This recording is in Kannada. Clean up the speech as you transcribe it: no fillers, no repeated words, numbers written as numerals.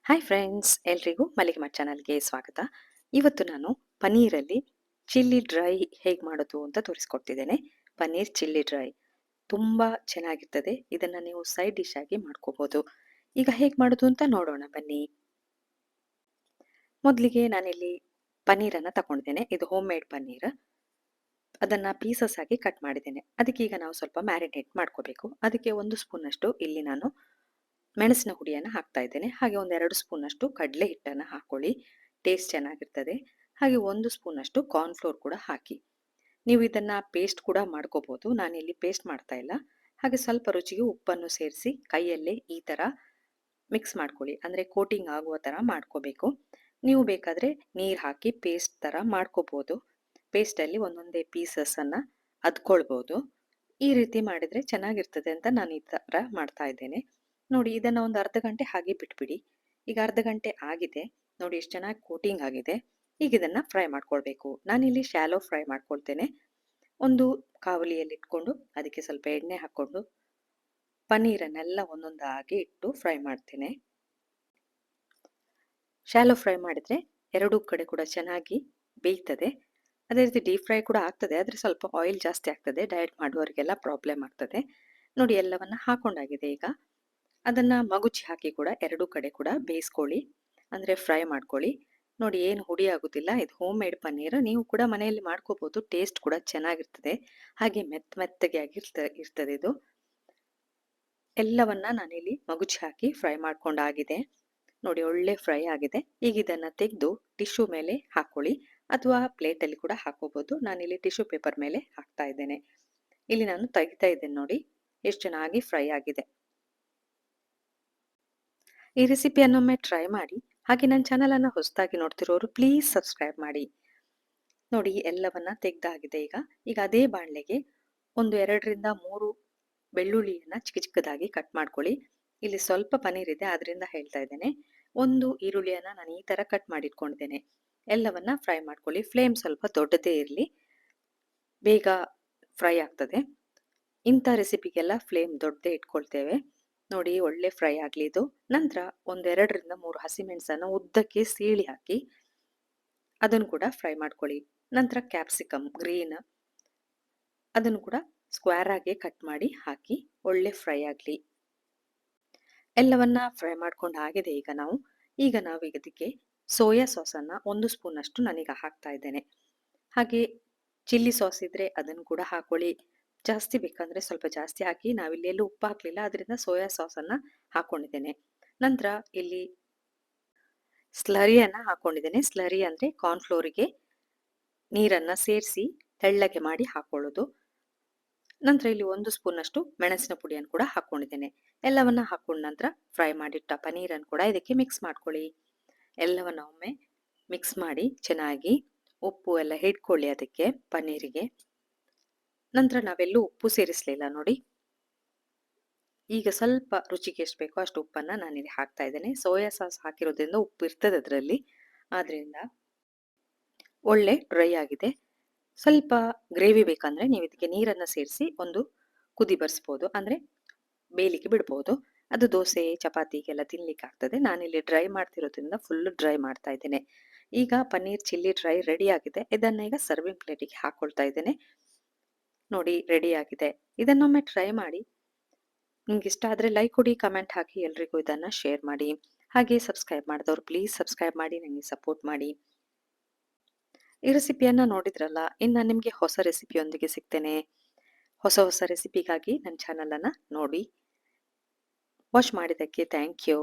ಹಾಯ್ ಫ್ರೆಂಡ್ಸ್, ಎಲ್ರಿಗೂ ಮಲ್ಲಿಗೆ ಮಠ್ ಚಾನಲ್ಗೆ ಸ್ವಾಗತ. ಇವತ್ತು ನಾನು ಪನ್ನೀರಲ್ಲಿ ಚಿಲ್ಲಿ ಡ್ರೈ ಹೇಗೆ ಮಾಡೋದು ಅಂತ ತೋರಿಸ್ಕೊಡ್ತಿದ್ದೇನೆ. ಪನ್ನೀರ್ ಚಿಲ್ಲಿ ಡ್ರೈ ತುಂಬ ಚೆನ್ನಾಗಿರ್ತದೆ. ಇದನ್ನು ನೀವು ಸೈಡ್ ಡಿಶ್ ಆಗಿ ಮಾಡ್ಕೋಬೋದು. ಈಗ ಹೇಗೆ ಮಾಡೋದು ಅಂತ ನೋಡೋಣ ಬನ್ನಿ. ಮೊದಲಿಗೆ ನಾನಿಲ್ಲಿ ಪನ್ನೀರನ್ನು ತಗೊಂಡಿದ್ದೇನೆ. ಇದು ಹೋಮ್ ಮೇಡ್ ಪನ್ನೀರ್. ಅದನ್ನು ಪೀಸಸ್ ಆಗಿ ಕಟ್ ಮಾಡಿದ್ದೇನೆ. ಅದಕ್ಕೆ ಈಗ ನಾವು ಸ್ವಲ್ಪ ಮ್ಯಾರಿನೇಟ್ ಮಾಡ್ಕೋಬೇಕು. ಅದಕ್ಕೆ 1 ಸ್ಪೂನಷ್ಟು ಇಲ್ಲಿ ನಾನು ಮೆಣಸಿನ ಹುಡಿಯನ್ನು ಹಾಕ್ತಾ ಇದ್ದೇನೆ. ಹಾಗೆ 1-2 ಸ್ಪೂನಷ್ಟು ಕಡಲೆ ಹಿಟ್ಟನ್ನು ಹಾಕೊಳ್ಳಿ, ಟೇಸ್ಟ್ ಚೆನ್ನಾಗಿರ್ತದೆ. ಹಾಗೆ 1 ಸ್ಪೂನಷ್ಟು ಕಾರ್ನ್‌ಫ್ಲೋರ್ ಕೂಡ ಹಾಕಿ. ನೀವು ಇದನ್ನು ಪೇಸ್ಟ್ ಕೂಡ ಮಾಡ್ಕೋಬೋದು. ನಾನಿಲ್ಲಿ ಪೇಸ್ಟ್ ಮಾಡ್ತಾ ಇಲ್ಲ. ಹಾಗೆ ಸ್ವಲ್ಪ ರುಚಿಗೆ ಉಪ್ಪನ್ನು ಸೇರಿಸಿ ಕೈಯಲ್ಲೇ ಈ ಥರ ಮಿಕ್ಸ್ ಮಾಡ್ಕೊಳ್ಳಿ. ಅಂದರೆ ಕೋಟಿಂಗ್ ಆಗುವ ಥರ ಮಾಡ್ಕೋಬೇಕು. ನೀವು ಬೇಕಾದರೆ ನೀರು ಹಾಕಿ ಪೇಸ್ಟ್ ಥರ ಮಾಡ್ಕೋಬೋದು. ಪೇಸ್ಟಲ್ಲಿ ಒಂದೊಂದೇ ಪೀಸಸನ್ನು ಅದ್ಕೊಳ್ಬೋದು. ಈ ರೀತಿ ಮಾಡಿದರೆ ಚೆನ್ನಾಗಿರ್ತದೆ ಅಂತ ನಾನು ಈ ಥರ ಮಾಡ್ತಾ ಇದ್ದೇನೆ. ನೋಡಿ, ಇದನ್ನು ಒಂದು ಅರ್ಧ ಗಂಟೆ ಹಾಗೆ ಬಿಟ್ಬಿಡಿ. ಈಗ ಅರ್ಧ ಗಂಟೆ ಆಗಿದೆ. ನೋಡಿ ಎಷ್ಟು ಚೆನ್ನಾಗಿ ಕೋಟಿಂಗ್ ಆಗಿದೆ. ಈಗ ಇದನ್ನು ಫ್ರೈ ಮಾಡ್ಕೊಳ್ಬೇಕು. ನಾನಿಲ್ಲಿ ಶಾಲೋ ಫ್ರೈ ಮಾಡ್ಕೊಳ್ತೇನೆ. ಒಂದು ಕಾವಲಿಯಲ್ಲಿ ಇಟ್ಕೊಂಡು ಅದಕ್ಕೆ ಸ್ವಲ್ಪ ಎಣ್ಣೆ ಹಾಕ್ಕೊಂಡು ಪನ್ನೀರನ್ನೆಲ್ಲ ಒಂದೊಂದಾಗಿ ಇಟ್ಟು ಫ್ರೈ ಮಾಡ್ತೇನೆ. ಶಾಲೋ ಫ್ರೈ ಮಾಡಿದರೆ ಎರಡೂ ಕಡೆ ಕೂಡ ಚೆನ್ನಾಗಿ ಬೇಯ್ತದೆ. ಅದೇ ರೀತಿ ಡೀಪ್ ಫ್ರೈ ಕೂಡ ಆಗ್ತದೆ, ಆದರೆ ಸ್ವಲ್ಪ ಆಯಿಲ್ ಜಾಸ್ತಿ ಆಗ್ತದೆ. ಡಯಟ್ ಮಾಡುವವರಿಗೆಲ್ಲ ಪ್ರಾಬ್ಲಮ್ ಆಗ್ತದೆ. ನೋಡಿ, ಎಲ್ಲವನ್ನ ಹಾಕೊಂಡಾಗಿದೆ. ಈಗ ಅದನ್ನು ಮಗುಚಿ ಹಾಕಿ ಕೂಡ ಎರಡೂ ಕಡೆ ಕೂಡ ಬೇಯಿಸ್ಕೊಳ್ಳಿ, ಅಂದರೆ ಫ್ರೈ ಮಾಡ್ಕೊಳ್ಳಿ. ನೋಡಿ, ಏನು ಹುಡಿ ಆಗೋದಿಲ್ಲ. ಇದು ಹೋಮ್ ಮೇಡ್ ಪನ್ನೀರ್. ನೀವು ಕೂಡ ಮನೆಯಲ್ಲಿ ಮಾಡ್ಕೋಬೋದು. ಟೇಸ್ಟ್ ಕೂಡ ಚೆನ್ನಾಗಿರ್ತದೆ. ಹಾಗೆ ಮೆತ್ತಗೆ ಇರ್ತದೆ ಇದು. ಎಲ್ಲವನ್ನ ನಾನಿಲ್ಲಿ ಮಗುಚಿ ಹಾಕಿ ಫ್ರೈ ಮಾಡ್ಕೊಂಡಾಗಿದೆ. ನೋಡಿ, ಒಳ್ಳೆ ಫ್ರೈ ಆಗಿದೆ. ಈಗ ಇದನ್ನು ತೆಗೆದು ಟಿಶ್ಯೂ ಮೇಲೆ ಹಾಕೊಳ್ಳಿ, ಅಥವಾ ಪ್ಲೇಟಲ್ಲಿ ಕೂಡ ಹಾಕೋಬೋದು. ನಾನಿಲ್ಲಿ ಟಿಶ್ಯೂ ಪೇಪರ್ ಮೇಲೆ ಹಾಕ್ತಾ ಇದ್ದೇನೆ. ಇಲ್ಲಿ ನಾನು ತೆಗಿತಾ ಇದ್ದೇನೆ. ನೋಡಿ ಎಷ್ಟು ಚೆನ್ನಾಗಿ ಫ್ರೈ ಆಗಿದೆ. ಈ ರೆಸಿಪಿಯನ್ನೊಮ್ಮೆ ಟ್ರೈ ಮಾಡಿ. ಹಾಗೆ ನನ್ನ ಚಾನಲನ್ನು ಹೊಸದಾಗಿ ನೋಡ್ತಿರೋರು ಪ್ಲೀಸ್ ಸಬ್ಸ್ಕ್ರೈಬ್ ಮಾಡಿ. ನೋಡಿ, ಎಲ್ಲವನ್ನ ತೆಗ್ದಾಗಿದೆ. ಈಗ ಅದೇ ಬಾಣಲೆಗೆ 2-3 ಬೆಳ್ಳುಳ್ಳಿಯನ್ನು ಚಿಕ್ಕ ಚಿಕ್ಕದಾಗಿ ಕಟ್ ಮಾಡ್ಕೊಳ್ಳಿ. ಇಲ್ಲಿ ಸ್ವಲ್ಪ ಪನ್ನೀರ್ ಇದೆ, ಅದರಿಂದ ಹೇಳ್ತಾ ಇದ್ದೇನೆ. 1 ಈರುಳ್ಳಿಯನ್ನು ನಾನು ಈ ಥರ ಕಟ್ ಮಾಡಿಟ್ಕೊಂಡಿದ್ದೇನೆ. ಎಲ್ಲವನ್ನ ಫ್ರೈ ಮಾಡ್ಕೊಳ್ಳಿ. ಫ್ಲೇಮ್ ಸ್ವಲ್ಪ ದೊಡ್ಡದೇ ಇರಲಿ, ಬೇಗ ಫ್ರೈ ಆಗ್ತದೆ. ಇಂಥ ರೆಸಿಪಿಗೆಲ್ಲ ಫ್ಲೇಮ್ ದೊಡ್ಡದೇ ಇಟ್ಕೊಳ್ತೇವೆ. ನೋಡಿ, ಒಳ್ಳೆ ಫ್ರೈ ಆಗಲಿ ಇದು. ನಂತರ 2-3 ಹಸಿಮೆಣಸನ್ನು ಉದ್ದಕ್ಕೆ ಸೀಳಿ ಹಾಕಿ ಅದನ್ನು ಕೂಡ ಫ್ರೈ ಮಾಡ್ಕೊಳ್ಳಿ. ನಂತರ ಕ್ಯಾಪ್ಸಿಕಮ್ ಗ್ರೀನ್ ಅದನ್ನು ಕೂಡ ಸ್ಕ್ವೇರ್ ಆಗಿ ಕಟ್ ಮಾಡಿ ಹಾಕಿ ಒಳ್ಳೆ ಫ್ರೈ ಆಗಲಿ. ಎಲ್ಲವನ್ನ ಫ್ರೈ ಮಾಡ್ಕೊಂಡು ಆಗಿದೆ. ಈಗ ನಾವು ಇದಕ್ಕೆ ಸೋಯಾ ಸಾಸನ್ನು 1 ಸ್ಪೂನಷ್ಟು ನಾನೀಗ ಹಾಕ್ತಾ ಇದ್ದೇನೆ. ಹಾಗೆ ಚಿಲ್ಲಿ ಸಾಸ್ ಇದ್ದರೆ ಅದನ್ನು ಕೂಡ ಹಾಕೊಳ್ಳಿ. ಜಾಸ್ತಿ ಬೇಕಂದರೆ ಸ್ವಲ್ಪ ಜಾಸ್ತಿ ಹಾಕಿ. ನಾವಿಲ್ಲಿ ಎಲ್ಲೂ ಉಪ್ಪು ಹಾಕಲಿಲ್ಲ, ಅದರಿಂದ ಸೋಯಾ ಸಾಸನ್ನು ಹಾಕ್ಕೊಂಡಿದ್ದೇನೆ. ನಂತರ ಇಲ್ಲಿ ಸ್ಲರಿಯನ್ನು ಹಾಕ್ಕೊಂಡಿದ್ದೇನೆ. ಸ್ಲರಿ ಅಂದರೆ ಕಾರ್ನ್‌ಫ್ಲೋರಿಗೆ ನೀರನ್ನು ಸೇರಿಸಿ ತೆಳ್ಳಗೆ ಮಾಡಿ ಹಾಕ್ಕೊಳ್ಳೋದು. ನಂತರ ಇಲ್ಲಿ 1 ಸ್ಪೂನಷ್ಟು ಮೆಣಸಿನ ಪುಡಿಯನ್ನು ಕೂಡ ಹಾಕ್ಕೊಂಡಿದ್ದೇನೆ. ಎಲ್ಲವನ್ನ ಹಾಕ್ಕೊಂಡ ನಂತರ ಫ್ರೈ ಮಾಡಿಟ್ಟ ಪನ್ನೀರನ್ನು ಕೂಡ ಇದಕ್ಕೆ ಮಿಕ್ಸ್ ಮಾಡ್ಕೊಳ್ಳಿ. ಎಲ್ಲವನ್ನ ಒಮ್ಮೆ ಮಿಕ್ಸ್ ಮಾಡಿ ಚೆನ್ನಾಗಿ ಉಪ್ಪು ಎಲ್ಲ ಹಿಡ್ಕೊಳ್ಳಿ ಅದಕ್ಕೆ ಪನ್ನೀರಿಗೆ. ನಂತರ ನಾವೆಲ್ಲೂ ಉಪ್ಪು ಸೇರಿಸಲಿಲ್ಲ ನೋಡಿ. ಈಗ ಸ್ವಲ್ಪ ರುಚಿಗೆ ಎಷ್ಟು ಬೇಕೋ ಅಷ್ಟು ಉಪ್ಪನ್ನು ನಾನಿಲ್ಲಿ ಹಾಕ್ತಾ ಇದ್ದೇನೆ. ಸೋಯಾ ಸಾಸ್ ಹಾಕಿರೋದ್ರಿಂದ ಉಪ್ಪು ಇರ್ತದೆ ಅದರಲ್ಲಿ, ಆದ್ದರಿಂದ ಒಳ್ಳೆ ಡ್ರೈ ಆಗಿದೆ. ಸ್ವಲ್ಪ ಗ್ರೇವಿ ಬೇಕಂದರೆ ನೀವು ಇದಕ್ಕೆ ನೀರನ್ನು ಸೇರಿಸಿ ಒಂದು ಕುದಿ ಬರ್ಸ್ಬೋದು, ಅಂದರೆ ಬೇಯಲಿಕ್ಕೆ ಬಿಡ್ಬೋದು. ಅದು ದೋಸೆ ಚಪಾತಿಗೆಲ್ಲ ತಿನ್ಲಿಕ್ಕೆ ಆಗ್ತದೆ. ನಾನಿಲ್ಲಿ ಡ್ರೈ ಮಾಡ್ತಿರೋದ್ರಿಂದ ಫುಲ್ ಡ್ರೈ ಮಾಡ್ತಾ ಇದ್ದೇನೆ. ಈಗ ಪನ್ನೀರ್ ಚಿಲ್ಲಿ ಡ್ರೈ ರೆಡಿ ಆಗಿದೆ. ಇದನ್ನು ಈಗ ಸರ್ವಿಂಗ್ ಪ್ಲೇಟಿಗೆ ಹಾಕ್ಕೊಳ್ತಾ ಇದ್ದೇನೆ. ನೋಡಿ, ರೆಡಿ ಆಗಿದೆ. ಇದನ್ನೊಮ್ಮೆ ಟ್ರೈ ಮಾಡಿ. ನಿಮ್ಗೆ ಇಷ್ಟ ಆದರೆ ಲೈಕ್ ಕೊಡಿ, ಕಮೆಂಟ್ ಹಾಕಿ, ಎಲ್ರಿಗೂ ಇದನ್ನು ಶೇರ್ ಮಾಡಿ. ಹಾಗೆ ಸಬ್ಸ್ಕ್ರೈಬ್ ಮಾಡಿದವರು ಪ್ಲೀಸ್ ಸಬ್ಸ್ಕ್ರೈಬ್ ಮಾಡಿ, ನನಗೆ ಸಪೋರ್ಟ್ ಮಾಡಿ. ಈ ರೆಸಿಪಿಯನ್ನು ನೋಡಿದ್ರಲ್ಲ, ಇನ್ನು ನಿಮಗೆ ಹೊಸ ರೆಸಿಪಿಯೊಂದಿಗೆ ಸಿಗ್ತೇನೆ. ಹೊಸ ರೆಸಿಪಿಗಾಗಿ ನನ್ನ ಚಾನಲನ್ನು ನೋಡಿ. ವಾಚ್ ಮಾಡಿದ್ದಕ್ಕೆ ಥ್ಯಾಂಕ್ ಯು.